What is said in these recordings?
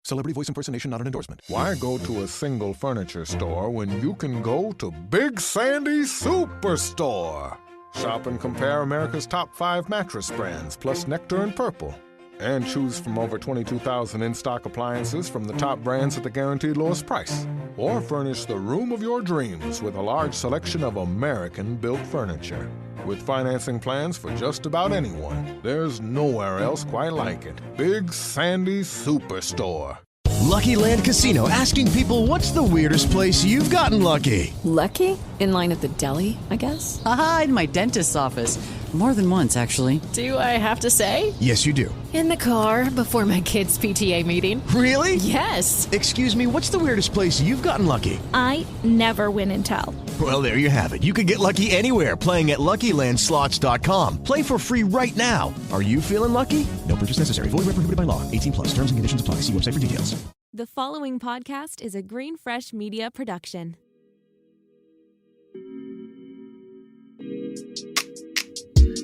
Celebrity voice impersonation not an endorsement. Why go to a single furniture store when you can go to Big Sandy Superstore? Shop and compare America's top 5 mattress brands, plus Nectar and Purple. And choose from over 22,000 in-stock appliances from the top brands at the guaranteed lowest price. Or furnish the room of your dreams with a large selection of American-built furniture. With financing plans for just about anyone, there's nowhere else quite like it. Big Sandy Superstore. Lucky Land Casino, asking people, what's the weirdest place you've gotten lucky? Lucky? In line at the deli, I guess? Aha, in my dentist's office. More than once, actually. Do I have to say? Yes, you do. In the car before my kids' PTA meeting. Really? Yes. Excuse me, what's the weirdest place you've gotten lucky? I never win and tell. Well, there you have it. You can get lucky anywhere, playing at LuckyLandSlots.com. Play for free right now. Are you feeling lucky? No purchase necessary. Void where prohibited by law. 18+. Terms and conditions apply. See website for details. The following podcast is a Green Fresh Media production.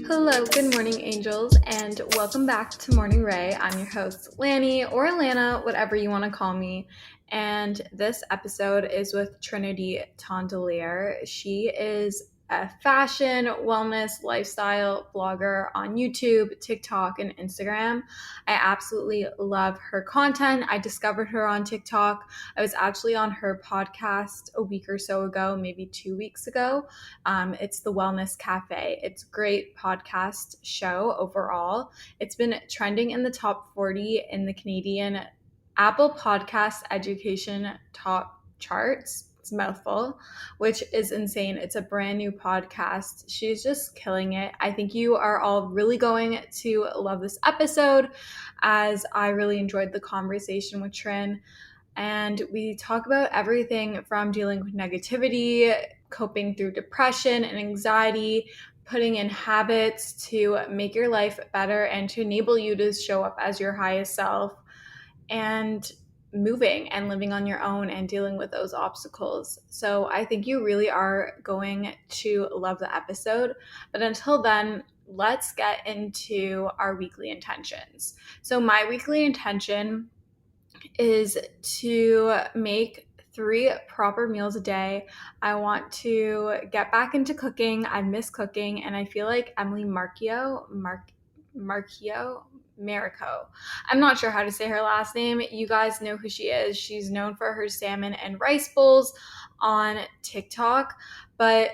Hello, good morning, angels, and welcome back to Morning Rae. I'm your host, Lani, or Lana, whatever you want to call me. And this episode is with Trinity Tondeleir. She is a fashion, wellness, lifestyle blogger on YouTube, TikTok, and Instagram. I absolutely love her content. I discovered her on TikTok. I was actually on her podcast a week or so ago, maybe 2 weeks ago. It's the Wellness Cafe. It's a great podcast show overall. It's been trending in the top 40 in the Canadian Apple Podcast education top charts. It's a mouthful, which is insane. It's a brand new podcast. She's just killing it. I think you are all really going to love this episode, as I really enjoyed the conversation with Trin. And we talk about everything from dealing with negativity, coping through depression and anxiety, putting in habits to make your life better and to enable you to show up as your highest self, and moving and living on your own and dealing with those obstacles. So I think you really are going to love the episode. But until then, let's get into our weekly intentions. So my weekly intention is to make 3 proper meals a day. I want to get back into cooking. I miss cooking, and I feel like Emily Marico. I'm not sure how to say her last name. You guys know who she is. She's known for her salmon and rice bowls on TikTok, but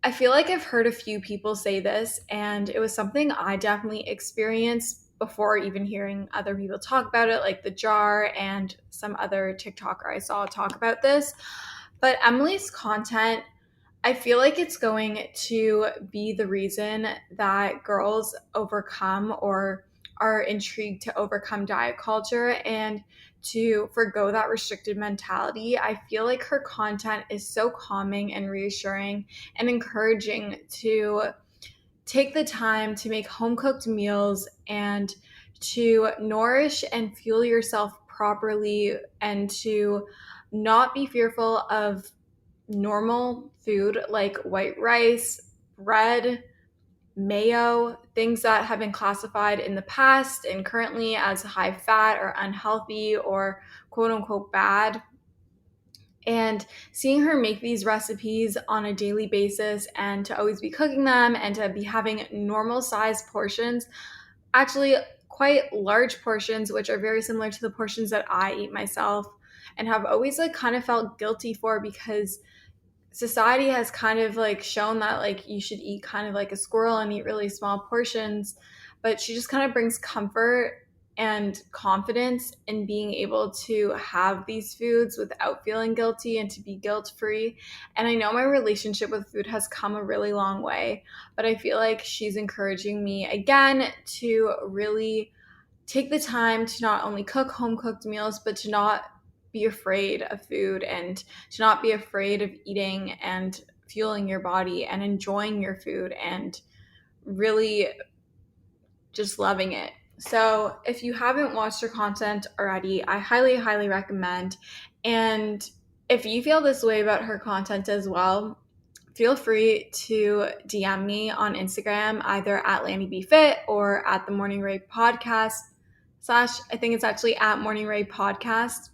I feel like I've heard a few people say this, and it was something I definitely experienced before even hearing other people talk about it, like The Jar and some other TikToker I saw talk about this. But Emily's content, I feel like it's going to be the reason that girls overcome or are intrigued to overcome diet culture and to forgo that restricted mentality. I feel like her content is so calming and reassuring and encouraging to take the time to make home-cooked meals and to nourish and fuel yourself properly, and to not be fearful of normal food like white rice, bread, mayo, things that have been classified in the past and currently as high fat or unhealthy or quote unquote bad. And seeing her make these recipes on a daily basis and to always be cooking them and to be having normal sized portions, actually quite large portions, which are very similar to the portions that I eat myself and have always kind of felt guilty for, because society has kind of shown that you should eat kind of like a squirrel and eat really small portions. But she just kind of brings comfort and confidence in being able to have these foods without feeling guilty and to be guilt-free. And I know my relationship with food has come a really long way, but I feel like she's encouraging me again to really take the time to not only cook home-cooked meals, but to not be afraid of food and to not be afraid of eating and fueling your body and enjoying your food and really just loving it. So if you haven't watched her content already, I highly, highly recommend. And if you feel this way about her content as well, feel free to DM me on Instagram, either at Lani B Fit or at the Morning Rae podcast. I think it's actually at Morning Rae Podcast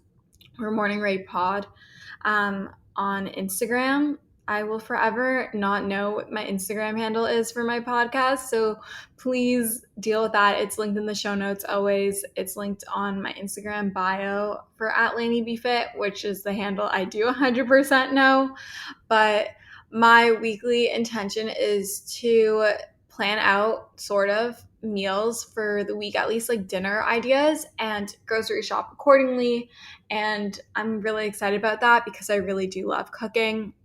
or Morning Rae Pod on Instagram. I will forever not know what my Instagram handle is for my podcast, so please deal with that. It's linked in the show notes always. It's linked on my Instagram bio for at Lani B Fit, which is the handle I do 100% know. But my weekly intention is to plan out sort of meals for the week, at least like dinner ideas, and grocery shop accordingly. And I'm really excited about that because I really do love cooking.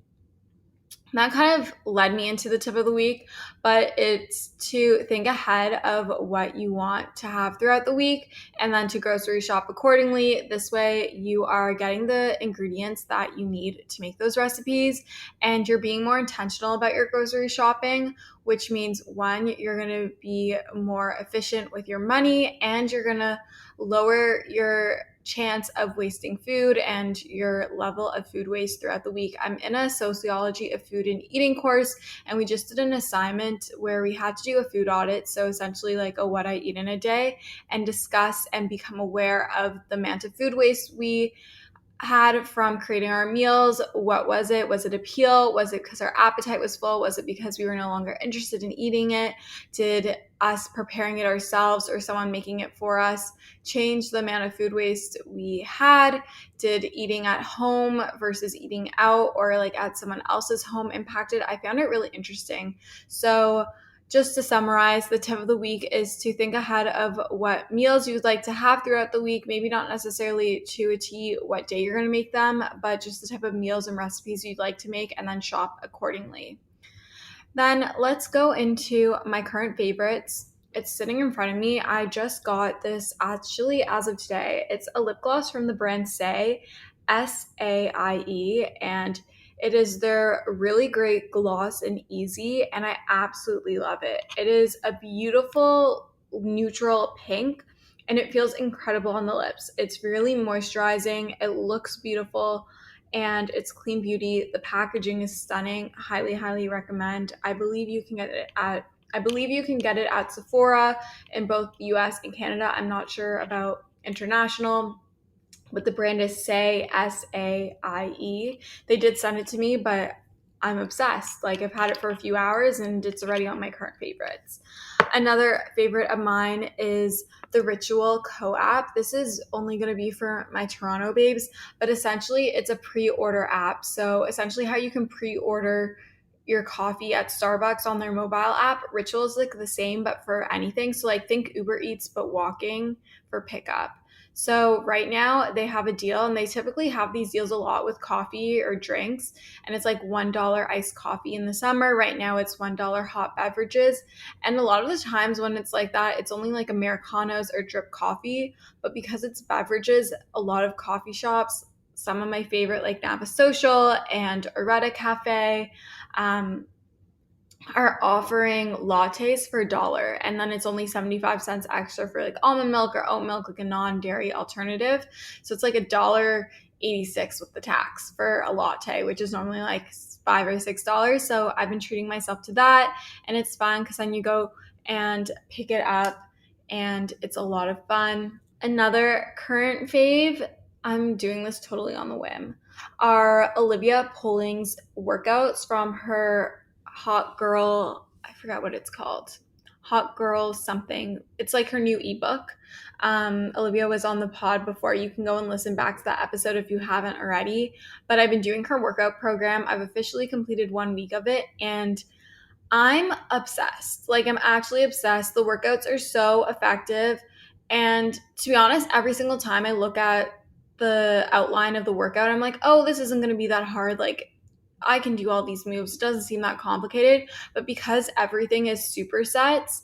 That kind of led me into the tip of the week, but it's to think ahead of what you want to have throughout the week and then to grocery shop accordingly. This way you are getting the ingredients that you need to make those recipes and you're being more intentional about your grocery shopping, which means one, you're going to be more efficient with your money and you're going to lower your chance of wasting food and your level of food waste throughout the week. I'm in a sociology of food and eating course, and we just did an assignment where we had to do a food audit. So essentially like a what I eat in a day and discuss and become aware of the amount of food waste we had from creating our meals. What was it? Was it appeal? Was it because our appetite was full? Was it because we were no longer interested in eating it? Did us preparing it ourselves or someone making it for us change the amount of food waste we had? Did eating at home versus eating out or like at someone else's home impacted? I found it really interesting. So just to summarize, the tip of the week is to think ahead of what meals you'd like to have throughout the week, maybe not necessarily to a T what day you're going to make them, but just the type of meals and recipes you'd like to make and then shop accordingly. Then let's go into my current favorites. It's sitting in front of me. I just got this actually as of today. It's a lip gloss from the brand Saie, Saie, and it is their really great gloss and easy, and I absolutely love it. It is a beautiful neutral pink, and it feels incredible on the lips. It's really moisturizing. It looks beautiful, and it's clean beauty. The packaging is stunning. Highly, highly recommend. I believe you can get it at Sephora in both the US and Canada. I'm not sure about international, but the brand is Saie, Saie. They did send it to me, but I'm obsessed. Like I've had it for a few hours and it's already on my current favorites. Another favorite of mine is the Ritual Co-app. This is only going to be for my Toronto babes, but essentially it's a pre-order app. So essentially how you can pre-order your coffee at Starbucks on their mobile app, Ritual is like the same, but for anything. So like think Uber Eats, but walking for pickup. So right now they have a deal, and they typically have these deals a lot with coffee or drinks, and it's like $1 iced coffee in the summer. Right now it's $1 hot beverages, and a lot of the times when it's like that, it's only like Americanos or drip coffee, but because it's beverages, a lot of coffee shops, some of my favorite like Napa Social and Oretta Cafe, are offering lattes for $1, and then it's only 75 cents extra for like almond milk or oat milk, like a non-dairy alternative. So it's like $1.86 with the tax for a latte, which is normally like $5 or $6. So I've been treating myself to that, and it's fun because then you go and pick it up and it's a lot of fun. Another current fave, I'm doing this totally on the whim, are Olivia Polling's workouts from her Hot Girl, I forgot what it's called. Hot Girl something. It's like her new ebook. Olivia was on the pod before. You can go and listen back to that episode if you haven't already. But I've been doing her workout program. I've officially completed 1 week of it, and I'm obsessed. Like I'm actually obsessed. The workouts are so effective. And to be honest, every single time I look at the outline of the workout, I'm like, oh, this isn't going to be that hard. Like I can do all these moves. It doesn't seem that complicated, but because everything is supersets,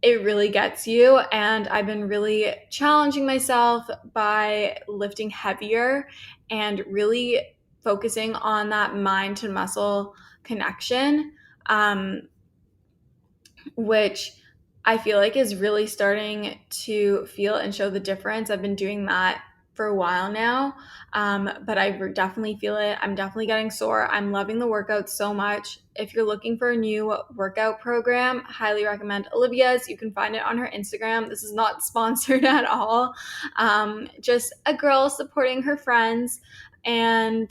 it really gets you. And I've been really challenging myself by lifting heavier and really focusing on that mind to muscle connection, which I feel like is really starting to feel and show the difference. I've been doing that for a while now, but I definitely feel it. I'm definitely getting sore. I'm loving the workouts so much. If you're looking for a new workout program, highly recommend Olivia's. You can find it on her Instagram. This is not sponsored at all. Just a girl supporting her friends. And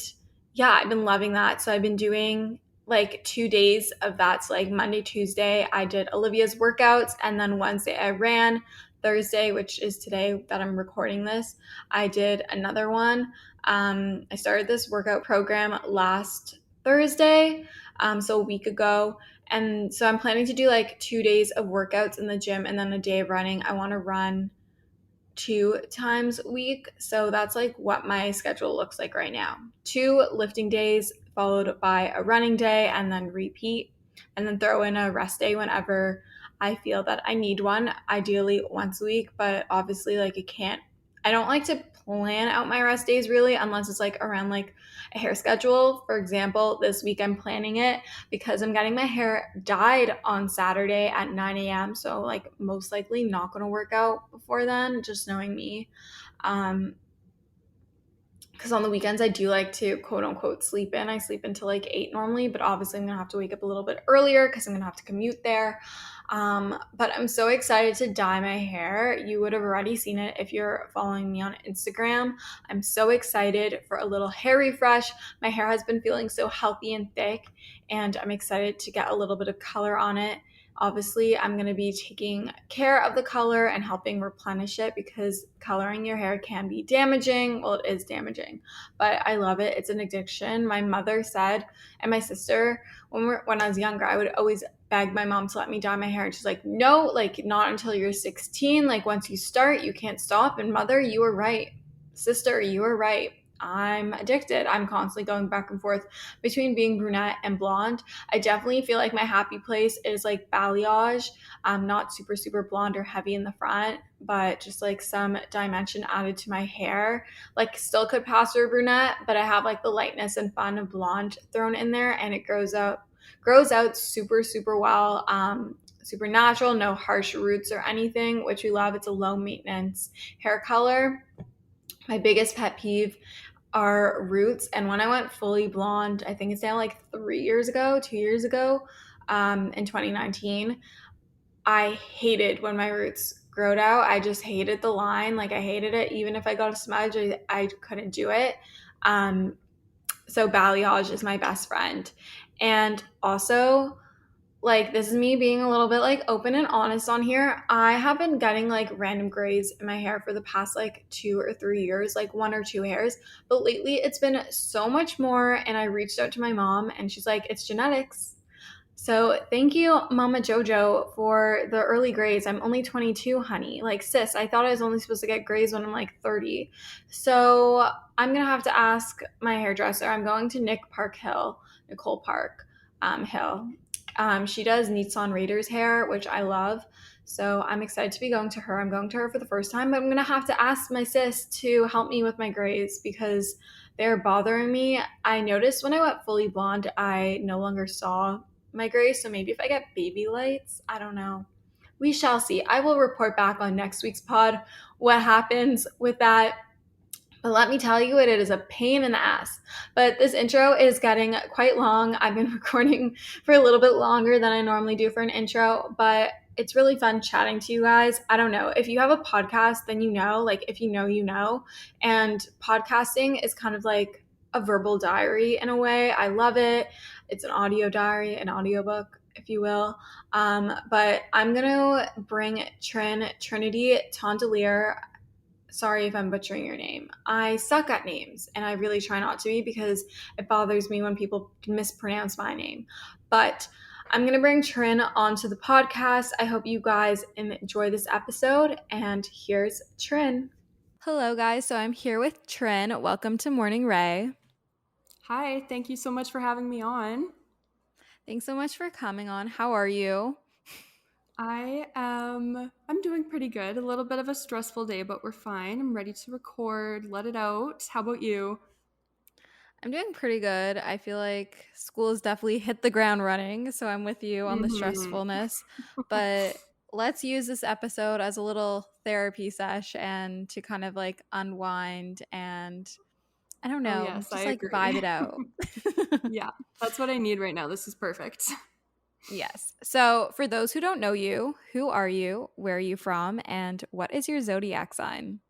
yeah, I've been loving that. So I've been doing like 2 days of that. So like Monday, Tuesday, I did Olivia's workouts, and then Wednesday I ran. Thursday, which is today that I'm recording this, I did another one. I started this workout program last Thursday, so a week ago. And so I'm planning to do like 2 days of workouts in the gym and then a day of running. I want to run 2 times a week. So that's like what my schedule looks like right now. 2 lifting days followed by a running day and then repeat, and then throw in a rest day whenever I feel that I need one, ideally once a week, but obviously like I don't like to plan out my rest days really unless it's like around like a hair schedule. For example, this week I'm planning it because I'm getting my hair dyed on Saturday at 9 a.m. So like most likely not going to work out before then, just knowing me. Because on the weekends I do like to quote unquote sleep in. I sleep until like 8 normally, but obviously I'm gonna have to wake up a little bit earlier because I'm gonna have to commute there. But I'm so excited to dye my hair. You would have already seen it if you're following me on Instagram. I'm so excited for a little hair refresh. My hair has been feeling so healthy and thick, and I'm excited to get a little bit of color on it. Obviously, I'm going to be taking care of the color and helping replenish it because coloring your hair can be damaging. Well, it is damaging, but I love it. It's an addiction. My mother said, and my sister, when I was younger, I would always beg my mom to let me dye my hair. And she's like, no, like not until you're 16. Like once you start, you can't stop. And mother, you were right. Sister, you were right. I'm addicted. I'm constantly going back and forth between being brunette and blonde. I definitely feel like my happy place is like balayage. Not super, super blonde or heavy in the front, but just like some dimension added to my hair. Like still could pass for a brunette, but I have like the lightness and fun of blonde thrown in there, and it grows out super, super well. Super natural, no harsh roots or anything, which we love. It's a low maintenance hair color. My biggest pet peeve are roots. And when I went fully blonde, I think it's now like 2 years ago, in 2019, I hated when my roots growed out. I just hated the line. Like I hated it. Even if I got a smudge, I couldn't do it. So balayage is my best friend. And also, like this is me being a little bit like open and honest on here. I have been getting like random grays in my hair for the past like 2 or 3 years, like 1 or 2 hairs. But lately it's been so much more, and I reached out to my mom and she's like, it's genetics. So thank you, Mama Jojo, for the early grays. I'm only 22, honey. Like, sis, I thought I was only supposed to get grays when I'm like 30. So I'm going to have to ask my hairdresser. I'm going to Nicole Park Hill. She does Nissan Raiders hair, which I love. So I'm excited to be going to her. I'm going to her for the first time, but I'm going to have to ask my sis to help me with my grays because they're bothering me. I noticed when I went fully blonde, I no longer saw my grays. So maybe if I get baby lights, I don't know. We shall see. I will report back on next week's pod what happens with that. But let me tell you, it is a pain in the ass. But this intro is getting quite long. I've been recording for a little bit longer than I normally do for an intro, but it's really fun chatting to you guys. I don't know. If you have a podcast, then you know. Like, if you know, you know. And podcasting is kind of like a verbal diary in a way. I love it. It's an audio diary, an audiobook, if you will. But I'm going to bring Trinity Tondeleir. Sorry if I'm butchering your name. I suck at names, and I really try not to be because it bothers me when people mispronounce my name. But I'm going to bring Trin onto the podcast. I hope you guys enjoy this episode, and here's Trin. Hello, guys. So I'm here with Trin. Welcome to Morning Rae. Hi, thank you so much for having me on. Thanks so much for coming on. How are you? I'm doing pretty good. A little bit of a stressful day, but we're fine. I'm ready to record, let it out. How about you? I'm doing pretty good. I feel like school has definitely hit the ground running, so I'm with you on the stressfulness. But let's use this episode as a little therapy sesh and to kind of like unwind and I don't Oh, know, yes, I just like agree. vibe it out. Yeah, that's what I need right now. This is perfect. Yes. So, for those who don't know you, who are you? Where are you from? And what is your zodiac sign?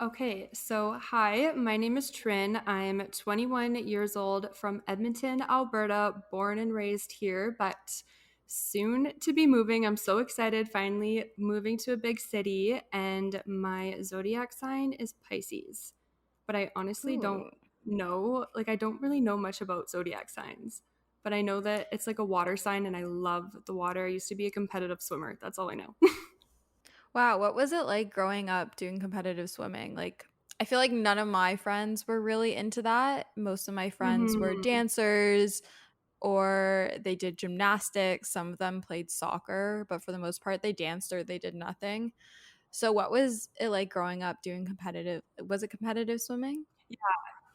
Okay, so hi, my name is Trin. I'm 21 years old from Edmonton, Alberta, born and raised here, but soon to be moving. I'm so excited, finally moving to a big city, and my zodiac sign is Pisces. But I honestly don't Ooh. know, like, I don't really know much about zodiac signs, but I know that it's like a water sign, and I love the water. I used to be a competitive swimmer. That's all I know. Wow, what was it like growing up doing competitive swimming? Like, I feel like none of my friends were really into that. Most of my friends were Hmm. dancers or they did gymnastics. Some of them played soccer, but for the most part, they danced or they did nothing. So, what was it like growing up doing competitive? Was it competitive swimming?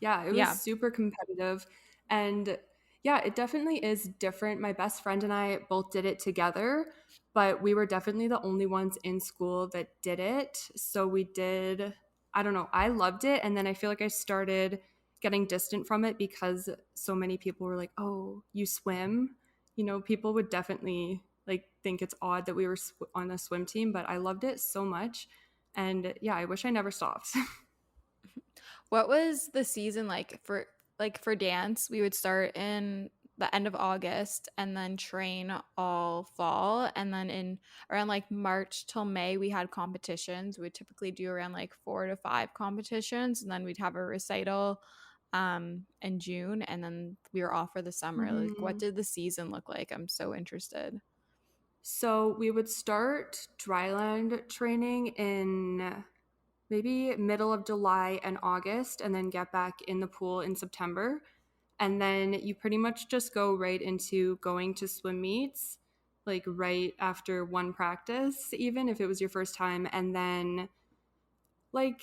Yeah, it was Yeah. super competitive. And yeah, it definitely is different. My best friend and I both did it together, but we were definitely the only ones in school that did it. So we did, I don't know, I loved it. And then I feel like I started getting distant from it because so many people were like, oh, you swim? You know, people would definitely like think it's odd that we were on a swim team, but I loved it so much. And yeah, I wish I never stopped. What was the season like for dance? We would start in the end of August and then train all fall and then in around like March till May we had competitions. We'd typically do around like 4 to 5 competitions and then we'd have a recital in June and then we were off for the summer. Like what Mhm. did the season look like? I'm so interested. So we would start dryland training in maybe middle of July and August, and then get back in the pool in September. And then you pretty much just go right into going to swim meets, like right after one practice, even if it was your first time. And then, like,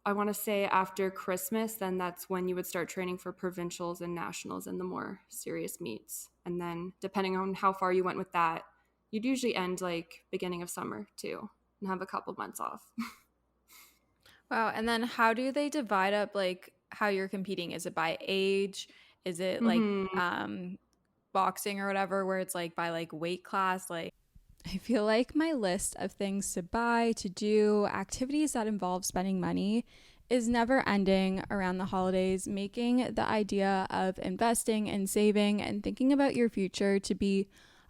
I want to say after Christmas, then that's when you would start training for provincials and nationals and the more serious meets. And then, depending on how far you went with that, you'd usually end like beginning of summer too and have a couple months off. Wow. And then how do they divide up like how you're competing? Is it by age? Is it like Hmm. boxing or whatever where it's like by like weight class? Like I feel like my list of things to buy, to do, activities that involve spending money is never ending around the holidays, making the idea of investing and saving and thinking about your future to be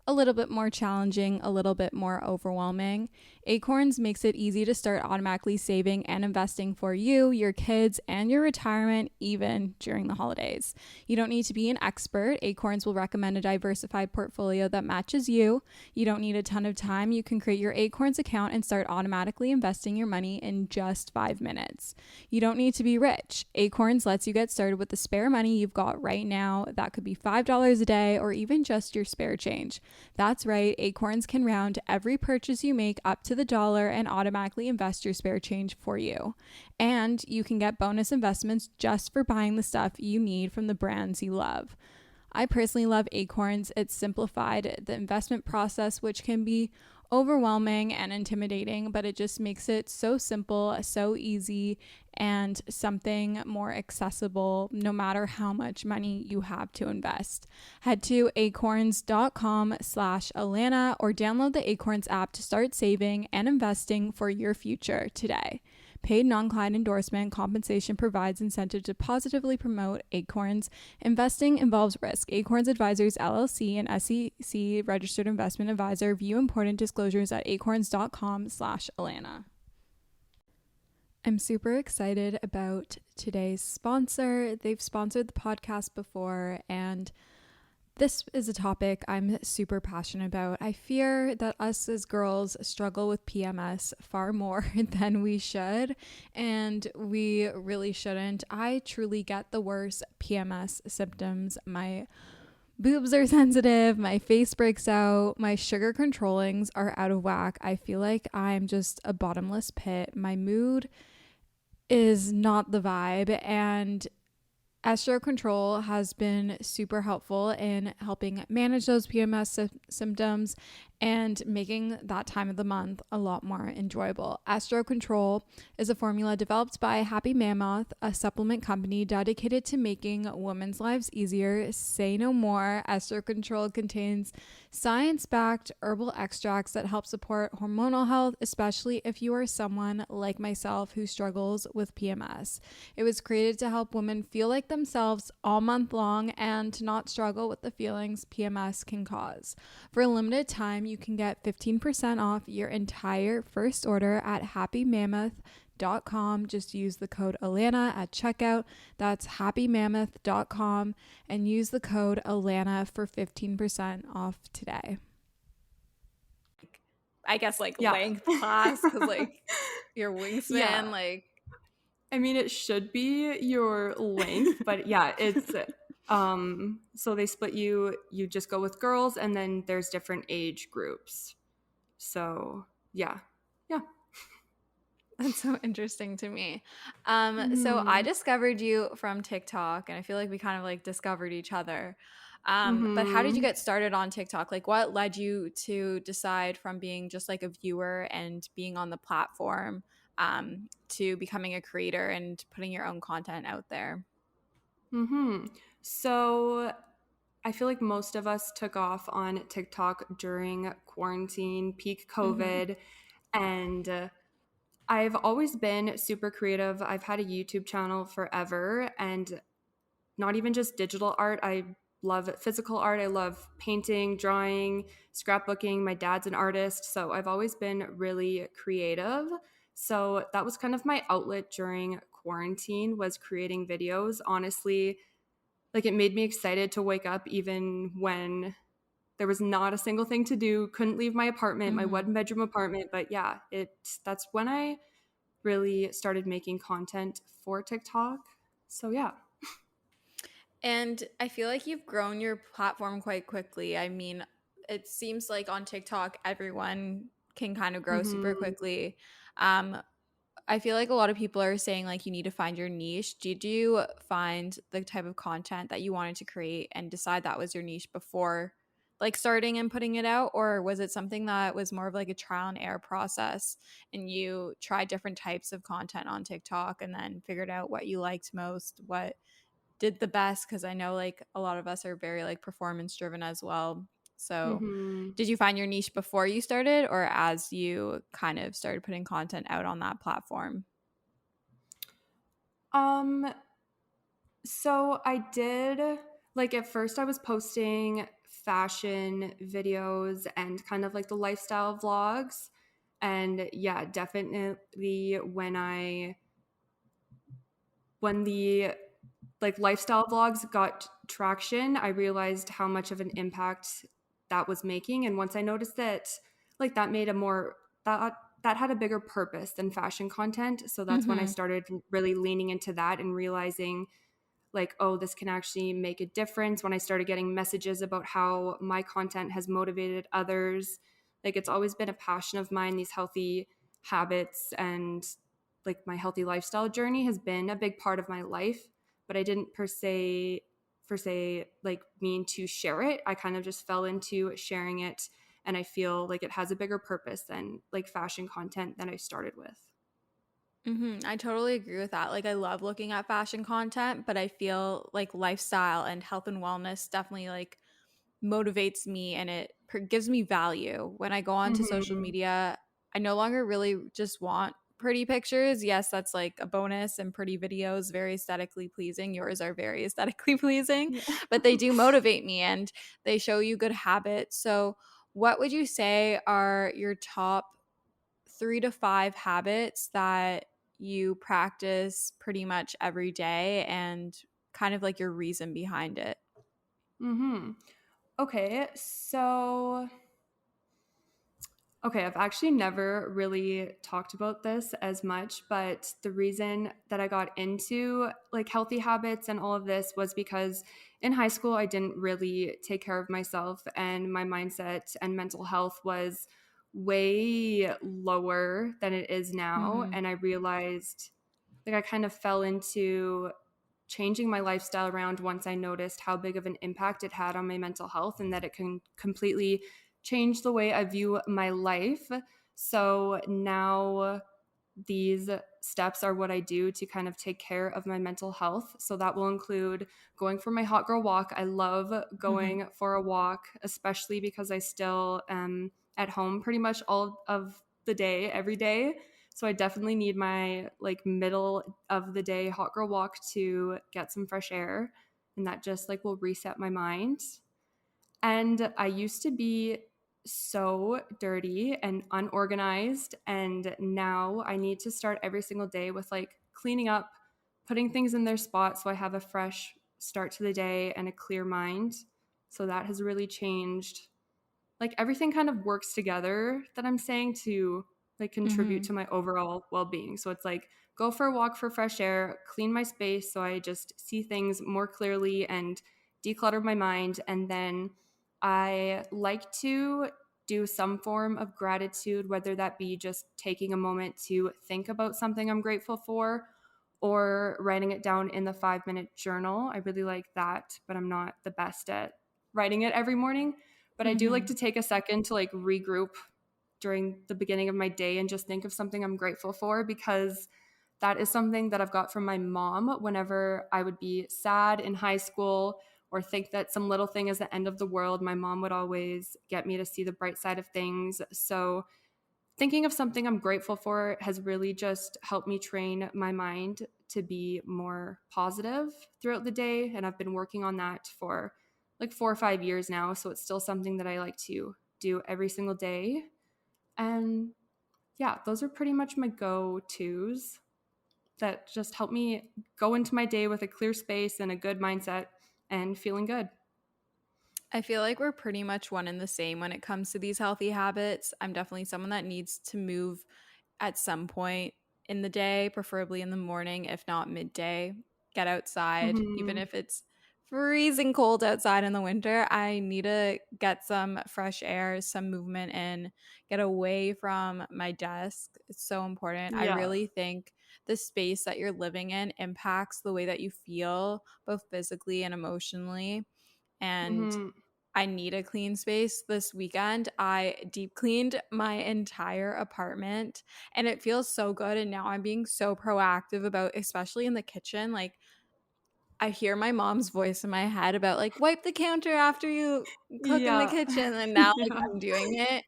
a little bit more challenging, a little bit more overwhelming. Acorns makes it easy to start automatically saving and investing for you, your kids, and your retirement, even during the holidays. You don't need to be an expert. Acorns will recommend a diversified portfolio that matches you. You don't need a ton of time. You can create your Acorns account and start automatically investing your money in just 5 minutes. You don't need to be rich. Acorns lets you get started with the spare money you've got right now. That could be $5 a day or even just your spare change. That's right, Acorns can round every purchase you make up to the dollar and automatically invest your spare change for you. And you can get bonus investments just for buying the stuff you need from the brands you love. I personally love Acorns. It's simplified the investment process, which can be overwhelming and intimidating, but it just makes it so simple, so easy, and something more accessible no matter how much money you have to invest. Head to acorns.com/Alana or download the Acorns app to start saving and investing for your future today. Paid non-client endorsement compensation provides incentive to positively promote Acorns. Investing involves risk. Acorns Advisors LLC, an SEC registered investment advisor. View important disclosures at acorns.com/Alana. I'm super excited about today's sponsor. They've sponsored the podcast before, and this is a topic I'm super passionate about. I fear that us as girls struggle with PMS far more than we should, and we really shouldn't. I truly get the worst PMS symptoms. My boobs are sensitive, my face breaks out, my sugar controllings are out of whack. I feel like I'm just a bottomless pit. My mood is not the vibe, and Estro Control has been super helpful in helping manage those PMS symptoms and making that time of the month a lot more enjoyable. Estro Control is a formula developed by Happy Mammoth, a supplement company dedicated to making women's lives easier. Say no more. Estro Control contains science-backed herbal extracts that help support hormonal health, especially if you are someone like myself who struggles with PMS. It was created to help women feel like themselves all month long and to not struggle with the feelings PMS can cause. For a limited time, you can get 15% off your entire first order at happymammoth.com. Just use the code Alana at checkout. That's happymammoth.com and use the code Alana for 15% off today. I guess like Yeah. length class because like your wingspan, Yeah. like I mean, it should be your length, but yeah, it's so they split you just go with girls, and then there's different age groups. So yeah. that's so interesting to me. So I discovered you from TikTok, and I feel like we kind of like discovered each other. But how did you get started on TikTok? Like, what led you to decide from being just like a viewer and being on the platform to becoming a creator and putting your own content out there? So I feel like most of us took off on TikTok during quarantine, peak COVID, and I've always been super creative. I've had a YouTube channel forever, and not even just digital art. I love physical art. I love painting, drawing, scrapbooking. My dad's an artist, so I've always been really creative. So that was kind of my outlet during quarantine, was creating videos. Honestly, like, it made me excited to wake up even when there was not a single thing to do, couldn't leave my apartment, my one bedroom apartment. But yeah, that's when I really started making content for TikTok. So yeah. And I feel like you've grown your platform quite quickly. I mean, it seems like on TikTok, everyone can kind of grow super quickly. Um, I feel like a lot of people are saying like you need to find your niche. Did you find the type of content that you wanted to create and decide that was your niche before like starting and putting it out? Or was it something that was more of like a trial and error process and you tried different types of content on TikTok and then figured out what you liked most, what did the best? Because I know like a lot of us are very like performance driven as well. So did you find your niche before you started or as you kind of started putting content out on that platform? Um, so I did, like, at first I was posting fashion videos and kind of like the lifestyle vlogs. And yeah, definitely when the like lifestyle vlogs got traction, I realized how much of an impact that was making. And once I noticed that, like, that made a more that had a bigger purpose than fashion content, so that's when I started really leaning into that and realizing, like, oh, this can actually make a difference. When I started getting messages about how my content has motivated others, like, it's always been a passion of mine, these healthy habits, and like my healthy lifestyle journey has been a big part of my life, but I didn't per se like mean to share it. I kind of just fell into sharing it, and I feel like it has a bigger purpose than like fashion content that I started with. I totally agree with that. Like, I love looking at fashion content, but I feel like lifestyle and health and wellness definitely like motivates me and it gives me value. When I go onto social media, I no longer really just want pretty pictures. Yes, that's like a bonus, and pretty videos, very aesthetically pleasing. Yours are very aesthetically pleasing, Yeah. but they do motivate me and they show you good habits. So, what would you say are your top 3 to 5 habits that you practice pretty much every day and kind of like your reason behind it? Okay, so okay, I've actually never really talked about this as much, but the reason that I got into like healthy habits and all of this was because in high school I didn't really take care of myself, and my mindset and mental health was way lower than it is now. And I realized, like, I kind of fell into changing my lifestyle around once I noticed how big of an impact it had on my mental health, and that it can completely changed the way I view my life. So now these steps are what I do to kind of take care of my mental health. So that will include going for my hot girl walk. I love going for a walk, especially because I still am at home pretty much all of the day, every day. So I definitely need my like middle of the day hot girl walk to get some fresh air. And that just like will reset my mind. And I used to be so dirty and unorganized. And now I need to start every single day with like cleaning up, putting things in their spot so I have a fresh start to the day and a clear mind. So that has really changed. Like everything kind of works together that I'm saying to like contribute to my overall well-being. So it's like go for a walk for fresh air, clean my space so I just see things more clearly and declutter my mind. And then I like to do some form of gratitude, whether that be just taking a moment to think about something I'm grateful for or writing it down in the 5-minute journal. I really like that, but I'm not the best at writing it every morning. But I do like to take a second to like regroup during the beginning of my day and just think of something I'm grateful for, because that is something that I've got from my mom whenever I would be sad in high school or think that some little thing is the end of the world. My mom would always get me to see the bright side of things. So thinking of something I'm grateful for has really just helped me train my mind to be more positive throughout the day. And I've been working on that for like 4 or 5 years now. So it's still something that I like to do every single day. And yeah, those are pretty much my go tos that just help me go into my day with a clear space and a good mindset and feeling good. I feel like we're pretty much one and the same when it comes to these healthy habits. I'm definitely someone that needs to move at some point in the day, preferably in the morning, if not midday. Get outside, even Mm-hmm. if it's freezing cold outside in the winter. I need to get some fresh air, some movement in, get away from my desk. It's so important. I Yeah. really think the space that you're living in impacts the way that you feel, both physically and emotionally. And Mm-hmm. I need a clean space. This weekend, I deep cleaned my entire apartment and it feels so good. And now I'm being so proactive about, especially in the kitchen. Like, I hear my mom's voice in my head about, like, wipe the counter after you cook in the Yeah. kitchen. And now, like, Yeah. I'm doing it.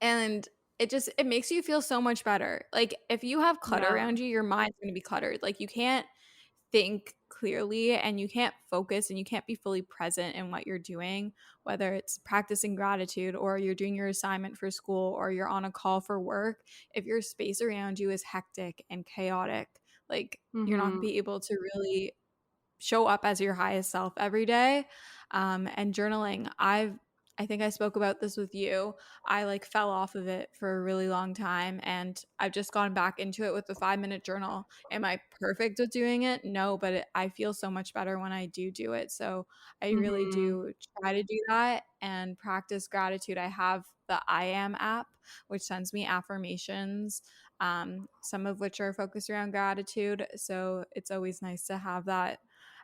And it makes you feel so much better. Like, if you have clutter Yeah. around you, your mind's going to be cluttered. Like, you can't think clearly and you can't focus and you can't be fully present in what you're doing, whether it's practicing gratitude or you're doing your assignment for school or you're on a call for work. If your space around you is hectic and chaotic, like you're not going to Mm-hmm. be able to really show up as your highest self every day. And journaling, I think I spoke about this with you. I like fell off of it for a really long time and I've just gone back into it with the 5-minute journal. Am I perfect with doing it? No, but I feel so much better when I do it. So I really Mm-hmm. do try to do that and practice gratitude. I have the I Am app, which sends me affirmations, some of which are focused around gratitude. So it's always nice to have that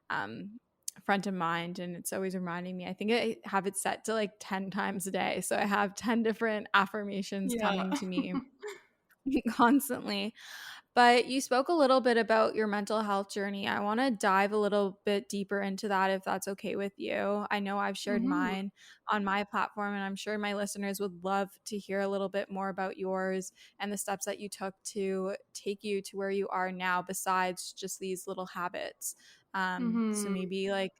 um, front of mind, and it's always reminding me. I think I have it set to like 10 times a day, so I have 10 different affirmations Yeah. coming to me constantly. But you spoke a little bit about your mental health journey. I want to dive a little bit deeper into that if that's okay with you. I know I've shared Mm-hmm. mine on my platform, and I'm sure my listeners would love to hear a little bit more about yours and the steps that you took to take you to where you are now, besides just these little habits. So Mm-hmm. maybe like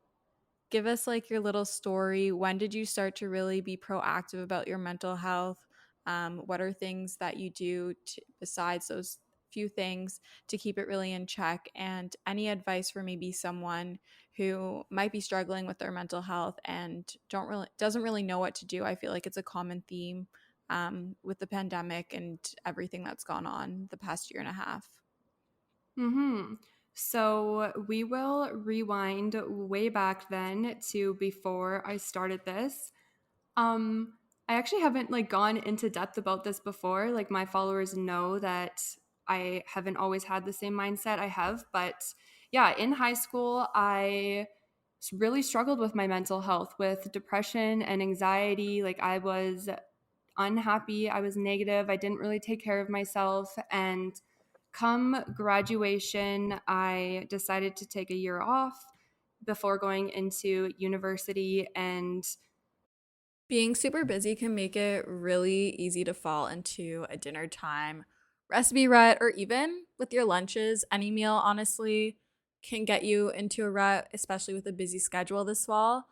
give us like your little story. When did you start to really be proactive about your mental health? What are things that you do besides those few things to keep it really in check? And any advice for maybe someone who might be struggling with their mental health and doesn't really know what to do? I feel like it's a common theme with the pandemic and everything that's gone on the past year and a half. Mm-hmm. So we will rewind way back then to before I started this. Um, I actually haven't like gone into depth about this before. Like my followers know that I haven't always had the same mindset I have, but yeah, in high school, I really struggled with my mental health, with depression and anxiety. Like, I was unhappy, I was negative, I didn't really take care of myself. And come graduation, I decided to take a year off before going into university. And Being super busy can make it really easy to fall into a dinner time recipe rut, or even with your lunches. Any meal, honestly, can get you into a rut, especially with a busy schedule this fall.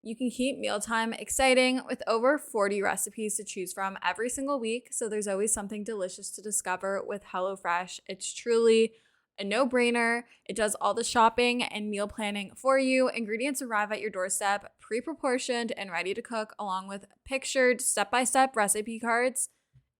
You can keep mealtime exciting with over 40 recipes to choose from every single week, so there's always something delicious to discover with HelloFresh. It's truly a no-brainer. It does all the shopping and meal planning for you. Ingredients arrive at your doorstep, pre-proportioned and ready to cook, along with pictured step-by-step recipe cards.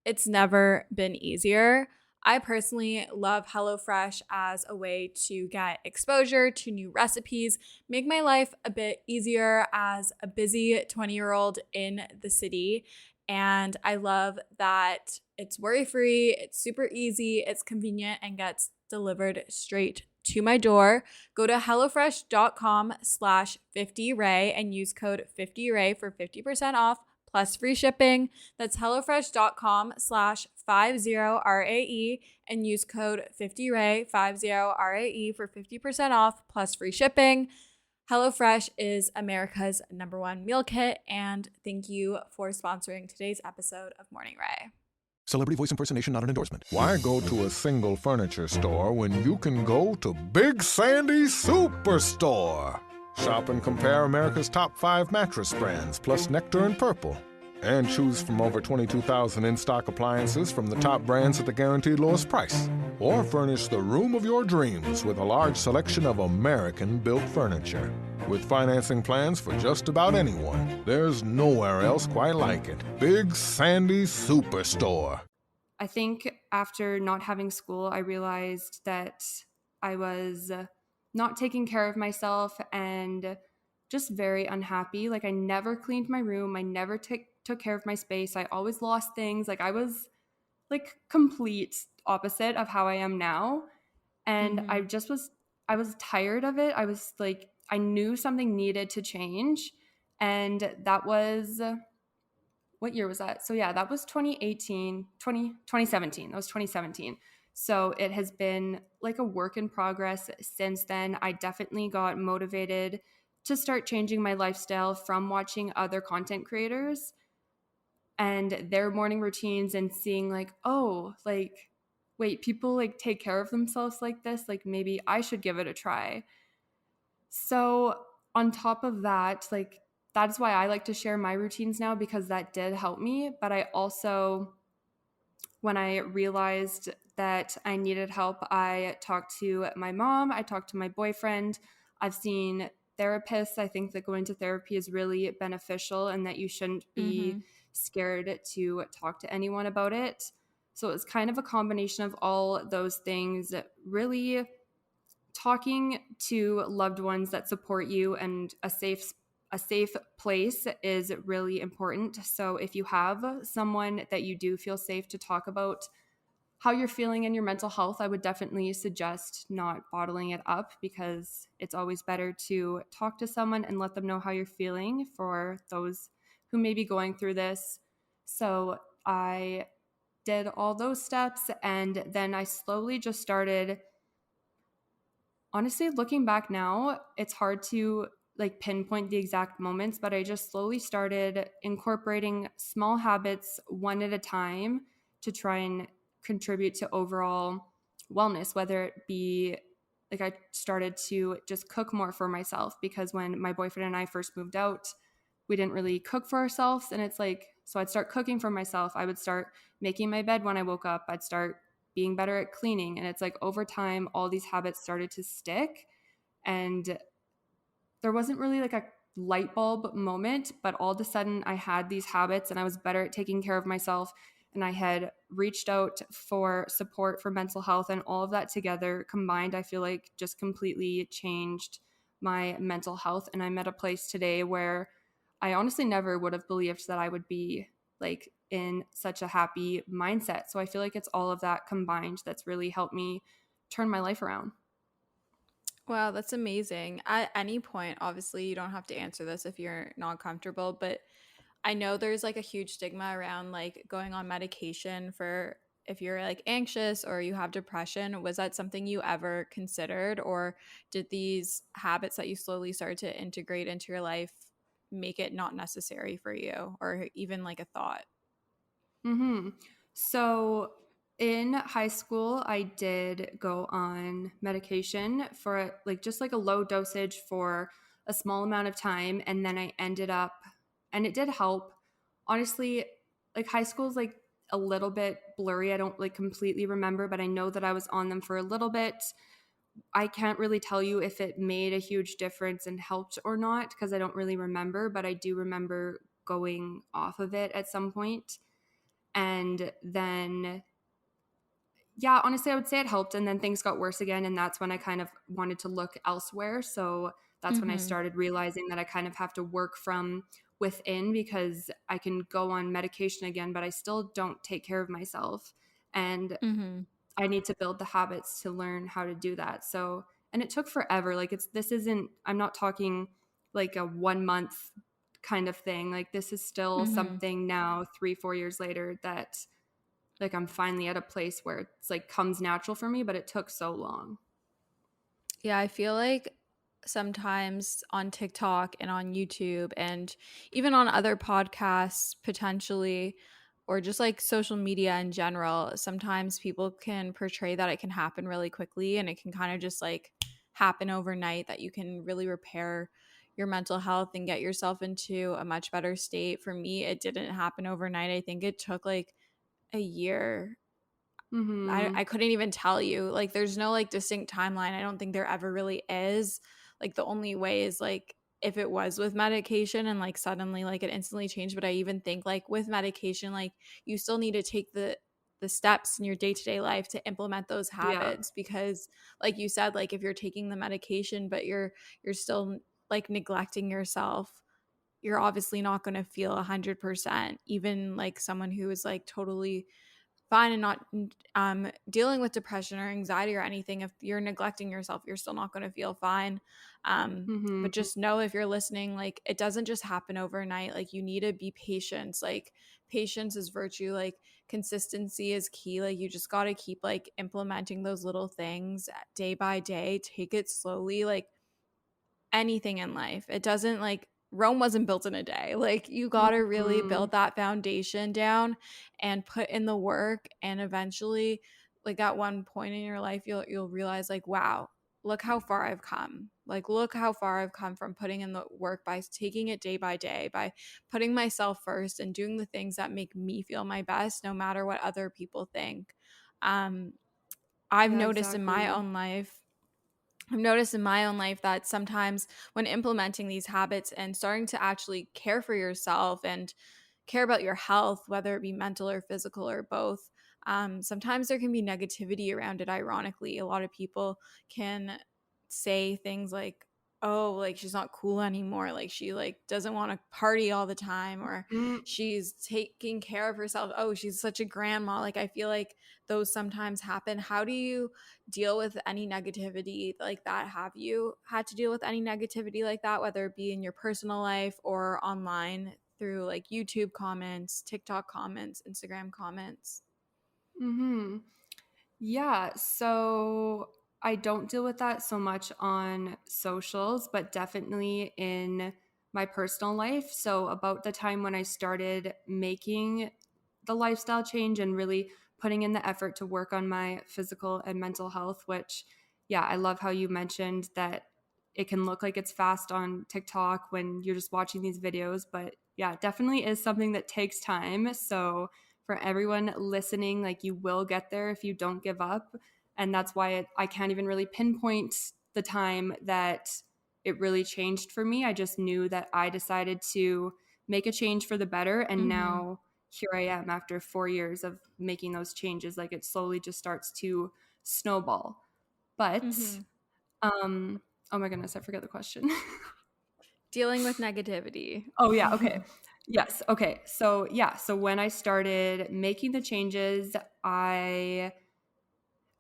It's never been easier. I personally love HelloFresh as a way to get exposure to new recipes, make my life a bit easier as a busy 20-year-old in the city. And I love that it's worry-free, it's super easy, it's convenient, and gets delivered straight to my door. Go to hellofresh.com/50rae and use code 50rae for 50% off plus free shipping. That's hellofresh.com/50rae and use code 50rae, 50rae for 50% off plus free shipping. HelloFresh is America's #1 meal kit, and thank you for sponsoring today's episode of Morning Rae. Celebrity voice impersonation not an endorsement. Why go to a single furniture store when you can go to Big Sandy Superstore? Shop and compare America's top 5 mattress brands, plus Nectar and Purple. And choose from over 22,000 in-stock appliances from the top brands at the guaranteed lowest price. Or furnish the room of your dreams with a large selection of American-built furniture. With financing plans for just about anyone, there's nowhere else quite like it. Big Sandy Superstore. I think after not having school, I realized that I was not taking care of myself and just very unhappy. Like, I never cleaned my room. I never took care of my space. I always lost things. Like, I was like complete opposite of how I am now. And I was tired of it. I was like, I knew something needed to change. And that was, what year was that? So yeah, that was 2017. That was 2017. So it has been like a work in progress since then. I definitely got motivated to start changing my lifestyle from watching other content creators and their morning routines and seeing like, oh, like, wait, people like take care of themselves like this. Like, maybe I should give it a try. So on top of that, like, that's why I like to share my routines now, because that did help me. But I also, when I realized that I needed help, I talked to my mom, I talked to my boyfriend. I've seen therapists. I think that going to therapy is really beneficial and that you shouldn't be scared to talk to anyone about it. So it's kind of a combination of all those things, really talking to loved ones that support you, and a safe place is really important. So if you have someone that you do feel safe to talk about how you're feeling and your mental health, I would definitely suggest not bottling it up, because it's always better to talk to someone and let them know how you're feeling, for those who may be going through this. So I did all those steps, and then I slowly just started. Honestly, looking back now, it's hard to like pinpoint the exact moments, but I just slowly started incorporating small habits one at a time to try and contribute to overall wellness, whether it be like I started to just cook more for myself, because when my boyfriend and I first moved out, we didn't really cook for ourselves. And it's like, so I'd start cooking for myself. I would start making my bed when I woke up. I'd start being better at cleaning. And it's like over time, all these habits started to stick. And there wasn't really like a light bulb moment, but all of a sudden I had these habits and I was better at taking care of myself. And I had reached out for support for mental health, and all of that together combined, I feel like just completely changed my mental health. And I'm at a place today where I honestly never would have believed that I would be like in such a happy mindset. So I feel like it's all of that combined that's really helped me turn my life around. Wow, that's amazing. At any point, obviously, you don't have to answer this if you're not comfortable, but I know there's like a huge stigma around like going on medication for if you're like anxious or you have depression. Was that something you ever considered, or did these habits that you slowly started to integrate into your life make it not necessary for you or even like a thought? Mm-hmm. So in high school, I did go on medication for like just like a low dosage for a small amount of time. And then I ended up, and it did help. Honestly, like high school is like a little bit blurry. I don't like completely remember, but I know that I was on them for a little bit. I can't really tell you if it made a huge difference and helped or not because I don't really remember, but I do remember going off of it at some point. And then, yeah, honestly, I would say it helped. And then things got worse again. And that's when I kind of wanted to look elsewhere. So that's when I Mm-hmm. started realizing that I kind of have to work from within because I can go on medication again, but I still don't take care of myself. And Mm-hmm. I need to build the habits to learn how to do that. So, and it took forever. Like, this isn't, I'm not talking like a 1 month kind of thing. Like, this is still Mm-hmm. something now, 3, 4 years later, that like I'm finally at a place where it's like comes natural for me, but it took so long. Yeah, I feel like sometimes on TikTok and on YouTube and even on other podcasts, potentially, or just like social media in general, sometimes people can portray that it can happen really quickly and it can kind of just like happen overnight, that you can really repair your mental health and get yourself into a much better state. For me, it didn't happen overnight. I think it took like a year. Mm-hmm. I couldn't even tell you. Like, there's no like distinct timeline. I don't think there ever really is. Like, the only way is like if it was with medication and like suddenly like it instantly changed. But I even think like with medication, like you still need to take the steps in your day-to-day life to implement those Yeah. habits, because like you said, like if you're taking the medication but you're still like neglecting yourself, you're obviously not going to feel 100%. Even like someone who is like totally fine and not dealing with depression or anxiety or anything, if you're neglecting yourself, you're still not going to feel fine. But Mm-hmm. just know, if you're listening, like it doesn't just happen overnight. Like you need to be patient. Like patience is virtue. Like consistency is key. Like you just got to keep like implementing those little things day by day. Take it slowly. Like anything in life, it doesn't like Rome wasn't built in a day. Like you got to really Mm-hmm. build that foundation down and put in the work, and eventually like at one point in your life you'll realize like, wow, look how far I've come. Like look how far I've come from putting in the work, by taking it day by day, by putting myself first and doing the things that make me feel my best no matter what other people think. um I've Yeah, noticed in my exactly. own life I've noticed in my own life that sometimes when implementing these habits and starting to actually care for yourself and care about your health, whether it be mental or physical or both, sometimes there can be negativity around it. Ironically, a lot of people can say things like, oh, like she's not cool anymore, like she like doesn't want to party all the time, or Mm-hmm. she's taking care of herself, oh, she's such a grandma. Like I feel like those sometimes happen. How do you deal with any negativity like that? Have you had to deal with any negativity like that, whether it be in your personal life or online through like YouTube comments, TikTok comments, Instagram comments? Mm-hmm. Yeah, so I don't deal with that so much on socials, but definitely in my personal life. So, about the time when I started making the lifestyle change and really putting in the effort to work on my physical and mental health, which, yeah, I love how you mentioned that it can look like it's fast on TikTok when you're just watching these videos, but yeah, it definitely is something that takes time. So, for everyone listening, like you will get there if you don't give up. And that's why I can't even really pinpoint the time that it really changed for me. I just knew that I decided to make a change for the better. And Mm-hmm. now here I am after 4 years of making those changes. Like it slowly just starts to snowball. But, Mm-hmm. oh my goodness, I forget the question. Dealing with negativity. Oh yeah, okay. Yes, okay. So yeah, so when I started making the changes, I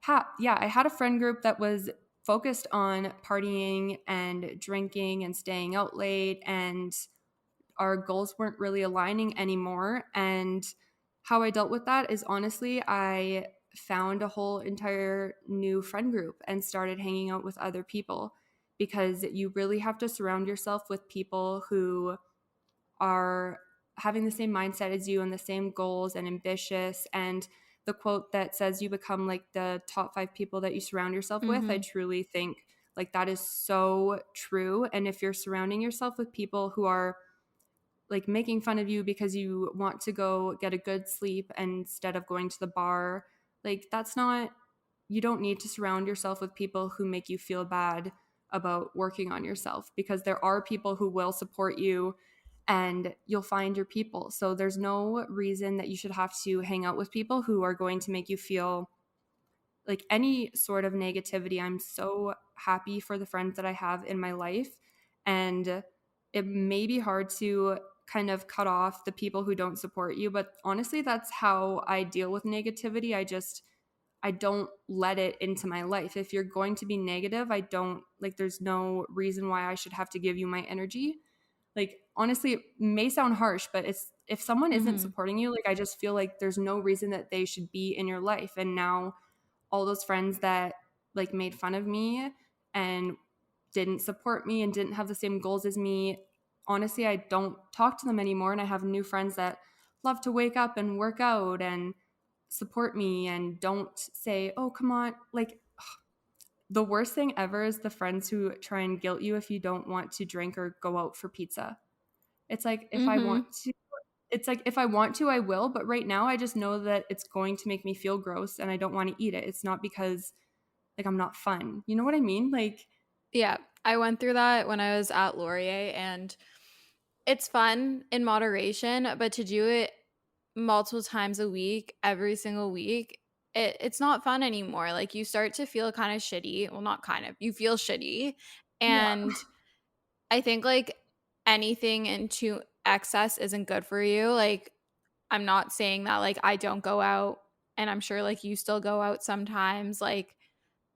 had a friend group that was focused on partying and drinking and staying out late, and our goals weren't really aligning anymore. And how I dealt with that is, honestly, I found a whole entire new friend group and started hanging out with other people, because you really have to surround yourself with people who are having the same mindset as you and the same goals and ambitious. And the quote that says you become like the top 5 people that you surround yourself with, I truly think like that is so true. And if you're surrounding yourself with people who are like making fun of you because you want to go get a good sleep instead of going to the bar, like that's not, you don't need to surround yourself with people who make you feel bad about working on yourself, because there are people who will support you and you'll find your people. So there's no reason that you should have to hang out with people who are going to make you feel like any sort of negativity. I'm so happy for the friends that I have in my life. And it may be hard to kind of cut off the people who don't support you, but honestly, that's how I deal with negativity. I don't let it into my life. If you're going to be negative, I don't like, there's no reason why I should have to give you my energy. Like, honestly, it may sound harsh, but it's, if someone isn't supporting you, like I just feel like there's no reason that they should be in your life. And now all those friends that like made fun of me and didn't support me and didn't have the same goals as me, honestly, I don't talk to them anymore. And I have new friends that love to wake up and work out and support me and don't say, oh, come on. Like, the worst thing ever is the friends who try and guilt you if you don't want to drink or go out for pizza. It's like, if I want to, it's like, if I want to, I will. But right now, I just know that it's going to make me feel gross and I don't want to eat it. It's not because like I'm not fun. You know what I mean? Like, Yeah, I went through that when I was at Laurier, and it's fun in moderation, but to do it multiple times a week, every single week, it's not fun anymore. Like you start to feel kind of shitty. Well, not kind of, you feel shitty. yeah, And I think like anything into excess isn't good for you. Like I'm not saying that like I don't go out, and I'm sure like you still go out sometimes. Like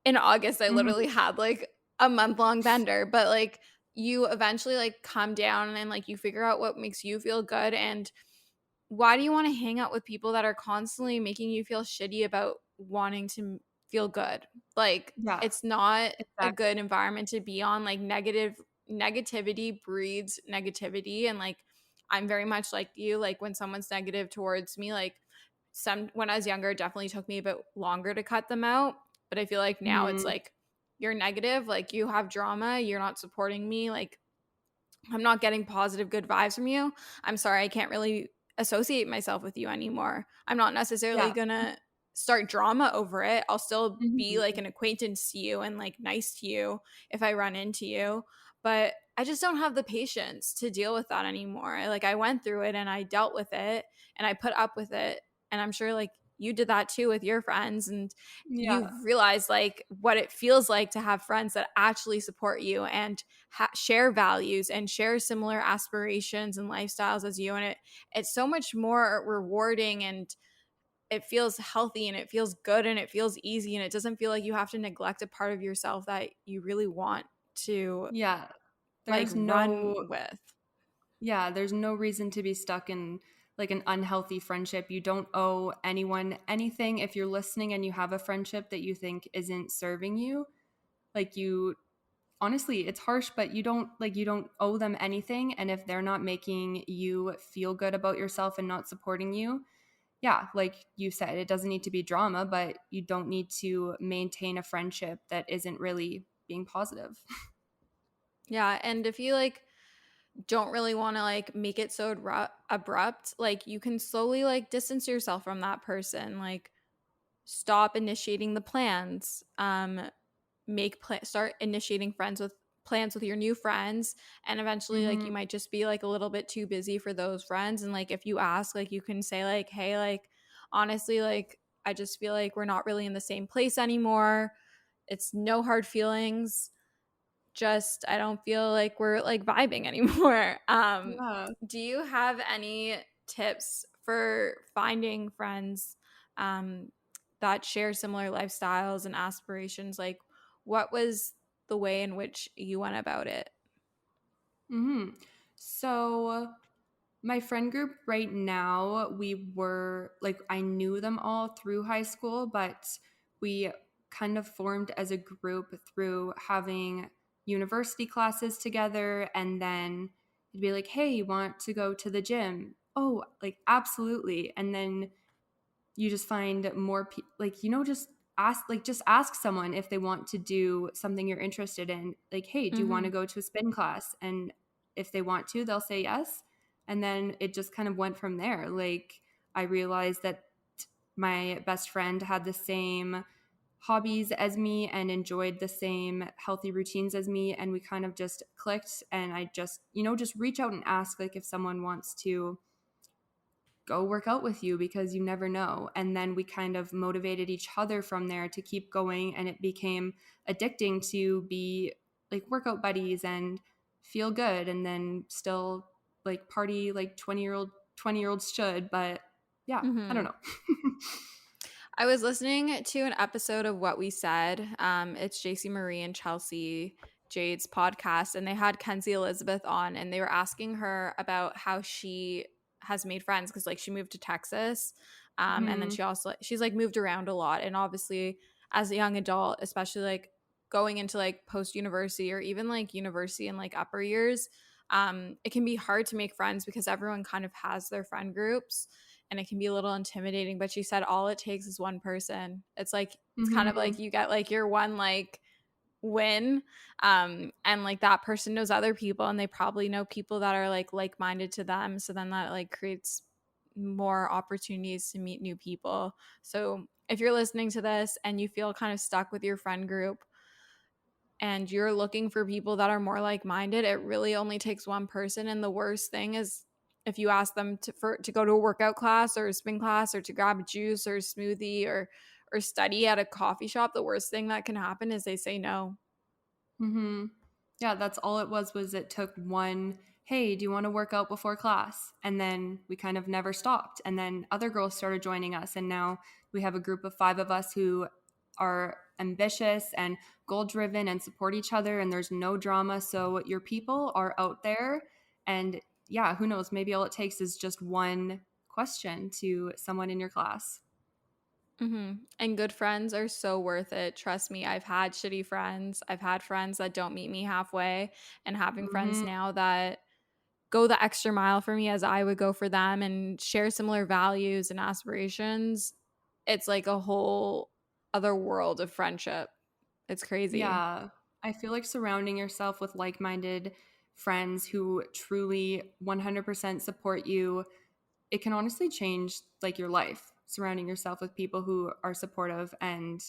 in August, I mhm, literally had like a month-long bender, but like you eventually like come down and like you figure out what makes you feel good. And why do you want to hang out with people that are constantly making you feel shitty about wanting to feel good? Like yeah, it's not a exactly. good environment to be on. Like negativity breeds negativity, and like I'm very much like you. Like when someone's negative towards me, like some when I was younger, it definitely took me a bit longer to cut them out. But I feel like now it's Mhm. like you're negative, like you have drama, you're not supporting me, like I'm not getting positive, good vibes from you. I'm sorry, I can't really associate myself with you anymore. I'm not necessarily Yeah. gonna start drama over it. I'll still be like Mhm. an acquaintance to you and like nice to you if I run into you. But I just don't have the patience to deal with that anymore. Like I went through it and I dealt with it and I put up with it. And I'm sure like you did that too with your friends, and you Yeah. realize like what it feels like to have friends that actually support you and share values and share similar aspirations and lifestyles as you. And it's so much more rewarding, and it feels healthy and it feels good and it feels easy, and it doesn't feel like you have to neglect a part of yourself that you really want to Yeah. like There's run no, with. yeah, there's no reason to be stuck in like an unhealthy friendship. You don't owe anyone anything. If you're listening and you have a friendship that you think isn't serving you, like you, honestly, it's harsh, but you don't owe them anything. And if they're not making you feel good about yourself and not supporting you, yeah, like you said, it doesn't need to be drama, but you don't need to maintain a friendship that isn't really being positive. Yeah, and if you like don't really want to like make it so abrupt, like you can slowly like distance yourself from that person, like stop initiating the plans, start initiating friends with plans with your new friends, and eventually like Hmm. you might just be like a little bit too busy for those friends. And like if you ask, like you can say like, hey, like honestly, like I just feel like we're not really in the same place anymore. It's no hard feelings, just I don't feel like we're like vibing anymore. Yeah. Do you have any tips for finding friends um that share similar lifestyles and aspirations? Like what was the way in which you went about it? So my friend group right now, we were like, I knew them all through high school, but we kind of formed as a group through having university classes together. And then it'd be like, hey, you want to go to the gym? Oh, like, absolutely. And then you just find more people, like, just ask someone if they want to do something you're interested in, like, hey, do you want to go to a spin class? And if they want to, they'll say yes. And then it just kind of went from there. Like, I realized that my best friend had the same hobbies as me and enjoyed the same healthy routines as me, and we kind of just clicked. And I just, just reach out and ask, like, if someone wants to go work out with you, because you never know. And then we kind of motivated each other from there to keep going, and it became addicting to be like workout buddies and feel good, and then still like party like 20-year olds should. But yeah, I don't know. I was listening to an episode of What We Said. It's JC Marie and Chelsea Jade's podcast, and they had Kenzie Elizabeth on, and they were asking her about how she has made friends, because like she moved to Texas, and then she's like moved around a lot, and obviously as a young adult, especially like going into like post university or even like university and like upper years, it can be hard to make friends because everyone kind of has their friend groups, and it can be a little intimidating. But she said all it takes is one person. It's like it's kind of like you get like your one like win, and like that person knows other people, and they probably know people that are like-minded to them, so then that like creates more opportunities to meet new people. So if you're listening to this and you feel kind of stuck with your friend group and you're looking for people that are more like-minded, it really only takes one person. And the worst thing is if you ask them to go to a workout class or a spin class or to grab a juice or a smoothie or study at a coffee shop, the worst thing that can happen is they say no. Yeah, that's all it was it took one, hey, do you want to work out before class? And then we kind of never stopped. And then other girls started joining us. And now we have a group of 5 of us who are ambitious and goal driven and support each other. And there's no drama. So your people are out there. And yeah, who knows? Maybe all it takes is just one question to someone in your class. And good friends are so worth it. Trust me, I've had shitty friends. I've had friends that don't meet me halfway, and having friends now that go the extra mile for me as I would go for them and share similar values and aspirations. It's like a whole other world of friendship. It's crazy. Yeah, I feel like surrounding yourself with like-minded friends who truly 100% support you, it can honestly change like your life. Surrounding yourself with people who are supportive and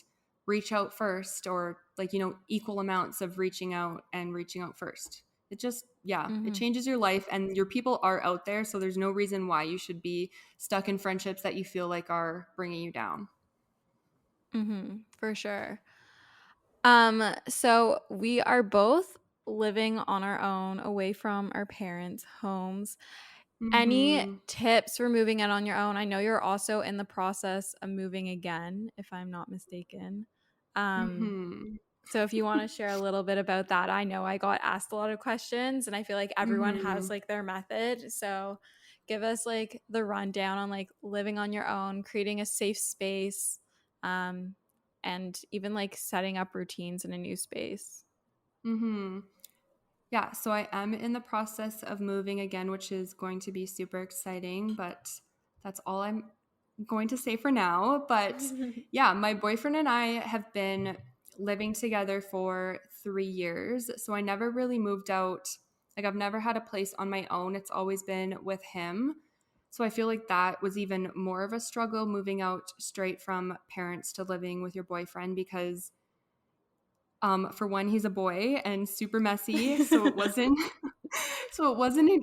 reach out first, or like, equal amounts of reaching out and reaching out first. It just, yeah, it changes your life, and your people are out there. So there's no reason why you should be stuck in friendships that you feel like are bringing you down. For sure. So we are both living on our own away from our parents' homes. Any tips for moving out on your own? I know you're also in the process of moving again, if I'm not mistaken. So if you want to share a little bit about that. I know I got asked a lot of questions, and I feel like everyone has like their method. So give us like the rundown on like living on your own, creating a safe space, and even like setting up routines in a new space. Yeah, so I am in the process of moving again, which is going to be super exciting, but that's all I'm going to say for now. But yeah, my boyfriend and I have been living together for 3 years. So I never really moved out. Like, I've never had a place on my own. It's always been with him. So I feel like that was even more of a struggle, moving out straight from parents to living with your boyfriend, because for one, he's a boy and super messy, so it wasn't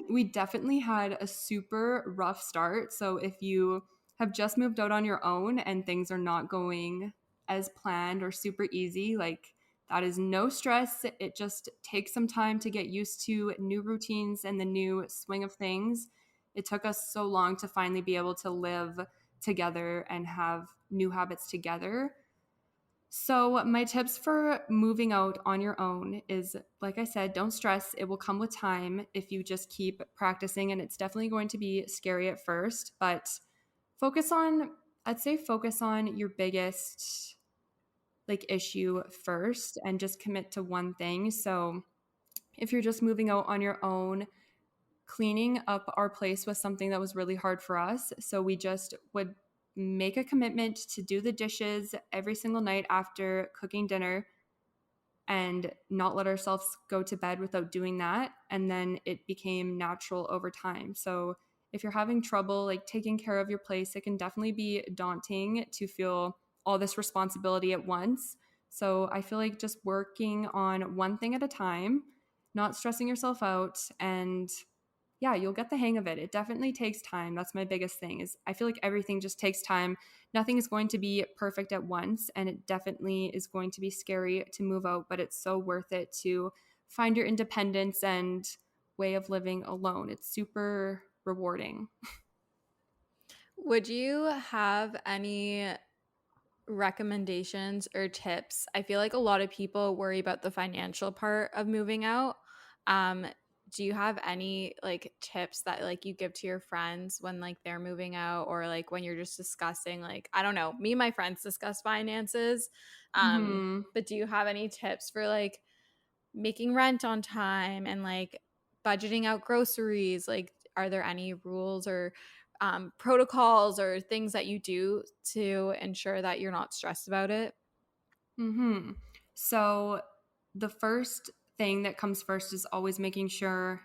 we definitely had a super rough start. So if you have just moved out on your own and things are not going as planned or super easy, like, that is no stress. It just takes some time to get used to new routines and the new swing of things. It took us so long to finally be able to live together and have new habits together. So, my tips for moving out on your own is, like I said, don't stress. It will come with time if you just keep practicing, and it's definitely going to be scary at first, but focus on, I'd say, focus on your biggest like issue first and just commit to one thing. So, if you're just moving out on your own, cleaning up our place was something that was really hard for us. So we just would make a commitment to do the dishes every single night after cooking dinner and not let ourselves go to bed without doing that. And then it became natural over time. So if you're having trouble like taking care of your place, it can definitely be daunting to feel all this responsibility at once. So I feel like just working on one thing at a time, not stressing yourself out, and yeah, you'll get the hang of it. It definitely takes time. That's my biggest thing is I feel like everything just takes time. Nothing is going to be perfect at once, and it definitely is going to be scary to move out, but it's so worth it to find your independence and way of living alone. It's super rewarding. Would you have any recommendations or tips? I feel like a lot of people worry about the financial part of moving out. Um, do you have any like tips that like you give to your friends when like they're moving out, or like when you're just discussing, like, I don't know, me and my friends discuss finances. Mhm. But do you have any tips for like making rent on time and like budgeting out groceries? Like, are there any rules or protocols or things that you do to ensure that you're not stressed about it? Mhm. So the first thing that comes first is always making sure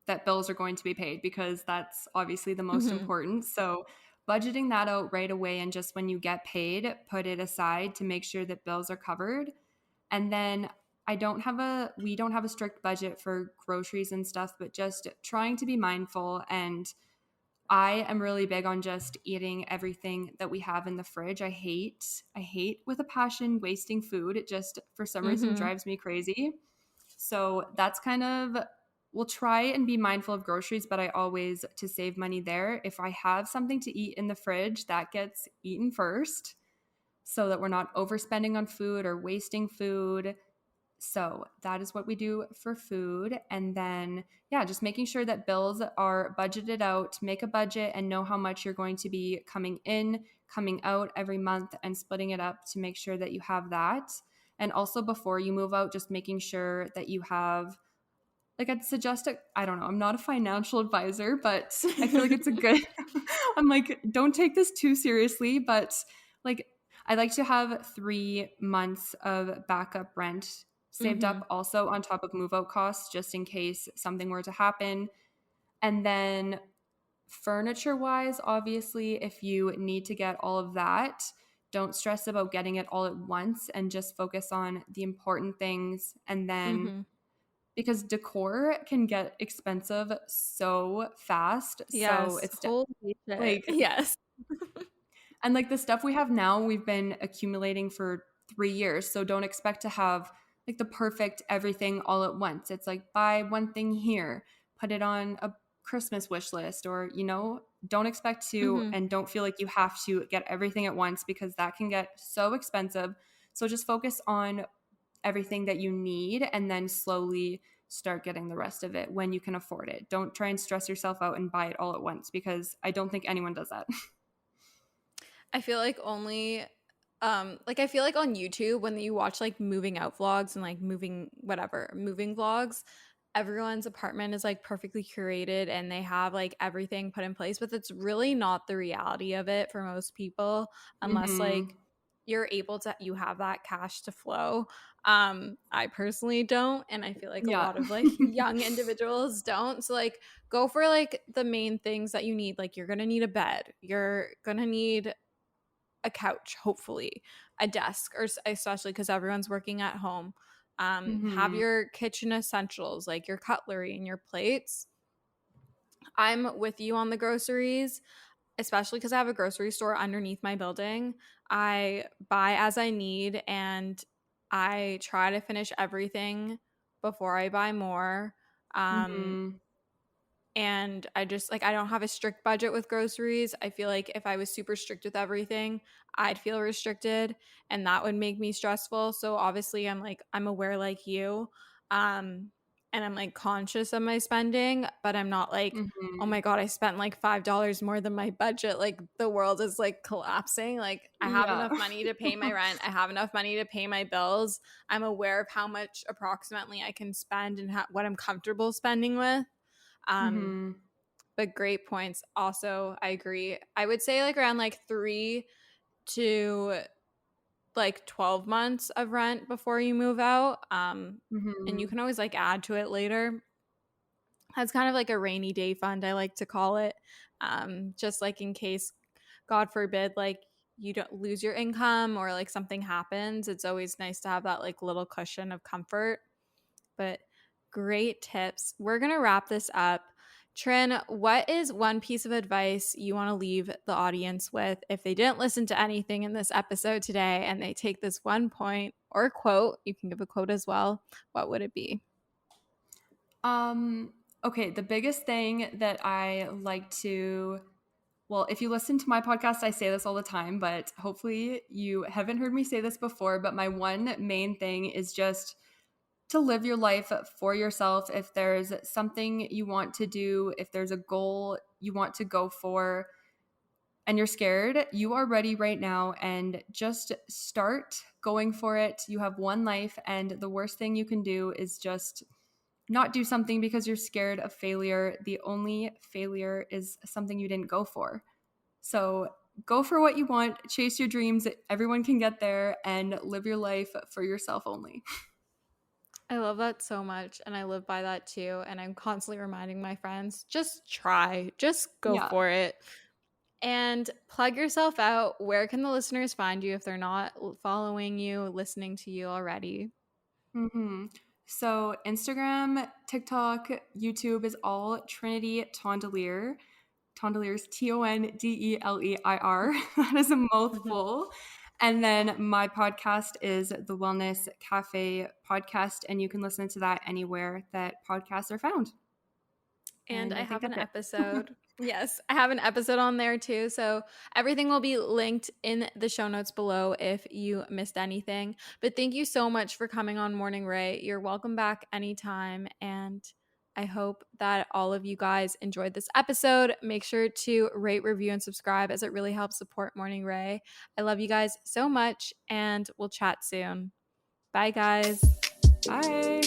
that bills are going to be paid because that's obviously the most Hmm. important. So budgeting that out right away and just when you get paid, put it aside to make sure that bills are covered. And then we don't have a strict budget for groceries and stuff, but just trying to be mindful. And I am really big on just eating everything that we have in the fridge. I hate with a passion wasting food. It just, for some reason, Hmm. drives me crazy. So that's kind of, we'll try and be mindful of groceries, but I always, to save money there, if I have something to eat in the fridge, that gets eaten first so that we're not overspending on food or wasting food. So that is what we do for food. And then, yeah, just making sure that bills are budgeted out, make a budget and know how much you're going to be coming in, coming out every month, and splitting it up to make sure that you have that. And also before you move out, just making sure that you have, like, I'd suggest it. I don't know, I'm not a financial advisor, but I feel like it's a good, I'm like, don't take this too seriously, but like, I like to have 3 months of backup rent saved Hmm. up also on top of move out costs just in case something were to happen. And then furniture wise, obviously, if you need to get all of that, don't stress about getting it all at once and just focus on the important things. And then Hmm. because decor can get expensive so fast. So Yes. it's Holy shit. like, Yes. and like the stuff we have now, we've been accumulating for 3 years. So don't expect to have like the perfect everything all at once. It's like buy one thing here, put it on a Christmas wish list, or, don't expect to Hmm. and don't feel like you have to get everything at once because that can get so expensive. So just focus on everything that you need and then slowly start getting the rest of it when you can afford it. Don't try and stress yourself out and buy it all at once because I don't think anyone does that. I feel like only like I feel like on YouTube when you watch like moving out vlogs and like moving vlogs, everyone's apartment is like perfectly curated and they have like everything put in place, but it's really not the reality of it for most people unless Mhm. like you have that cash to flow. I personally don't, and I feel like a Yeah. lot of like young individuals don't. So like go for like the main things that you need. Like you're going to need a bed. You're going to need a couch, hopefully, a desk, or especially because everyone's working at home. Have Mhm. your kitchen essentials like your cutlery and your plates. I'm with you on the groceries, especially because I have a grocery store underneath my building. I buy as I need and I try to finish everything before I buy more. Um, Mhm. And I just like, I don't have a strict budget with groceries. I feel like if I was super strict with everything, I'd feel restricted and that would make me stressful. So obviously I'm aware like you. And I'm like conscious of my spending, but I'm not like, oh my God, I spent like $5 more than my budget. Like the world is like collapsing. Like I have Yeah. enough money to pay my rent. I have enough money to pay my bills. I'm aware of how much approximately I can spend and what I'm comfortable spending with. But great points. Also, I agree. I would say like around like 3 to like 12 months of rent before you move out. And you can always like add to it later. That's kind of like a rainy day fund, I like to call it. Just like in case, God forbid, like you don't lose your income or like something happens. It's always nice to have that like little cushion of comfort. But great tips. We're going to wrap this up. Trin, what is one piece of advice you want to leave the audience with if they didn't listen to anything in this episode today and they take this one point or quote, you can give a quote as well, what would it be? Okay, the biggest thing that I like to, well, if you listen to my podcast, I say this all the time, but hopefully you haven't heard me say this before, but my one main thing is just to live your life for yourself. If there's something you want to do, if there's a goal you want to go for and you're scared, you are ready right now and just start going for it. You have one life and the worst thing you can do is just not do something because you're scared of failure. The only failure is something you didn't go for. So go for what you want, chase your dreams. Everyone can get there and live your life for yourself only. I love that so much, and I live by that too. And I'm constantly reminding my friends, just try, just go for it. And plug yourself out. Where can the listeners find you if they're not following you, listening to you already? So Instagram, TikTok, YouTube is all Trinity Tondeleir. Tondeleir is Tondeleir. That is a mouthful. And then my podcast is the Wellness Cafe podcast, and you can listen to that anywhere that podcasts are found. And I have an episode. Yes, I have an episode on there too. So everything will be linked in the show notes below if you missed anything. But thank you so much for coming on Morning Rae. You're welcome back anytime. And I hope that all of you guys enjoyed this episode. Make sure to rate, review, and subscribe as it really helps support Morning Rae. I love you guys so much, and we'll chat soon. Bye, guys. Bye.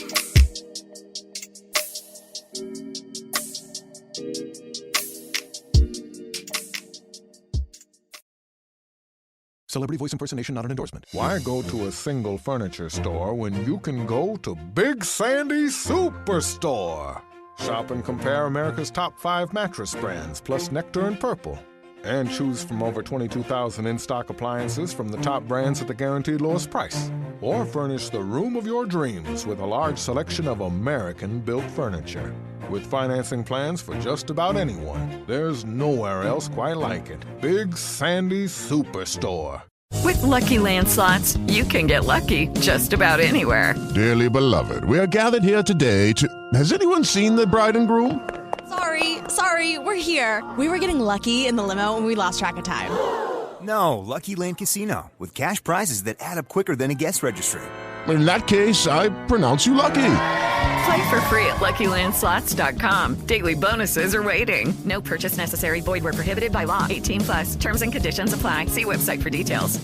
Celebrity voice impersonation not an endorsement. Why go to a single furniture store when you can go to Big Sandy Superstore? Shop and compare America's top 5 mattress brands, plus Nectar and Purple. And choose from over 22,000 in-stock appliances from the top brands at the guaranteed lowest price. Or furnish the room of your dreams with a large selection of American-built furniture. With financing plans for just about anyone, there's nowhere else quite like it. Big Sandy Superstore. With Lucky Land Slots, you can get lucky just about anywhere. Dearly beloved, we are gathered here today to... Has anyone seen the bride and groom? Sorry, we're here. We were getting lucky in the limo and we lost track of time. No, Lucky Land Casino, with cash prizes that add up quicker than a guest registry. In that case, I pronounce you lucky. Play for free at LuckyLandSlots.com. Daily bonuses are waiting. No purchase necessary. Void where prohibited by law. 18+. Terms and conditions apply. See website for details.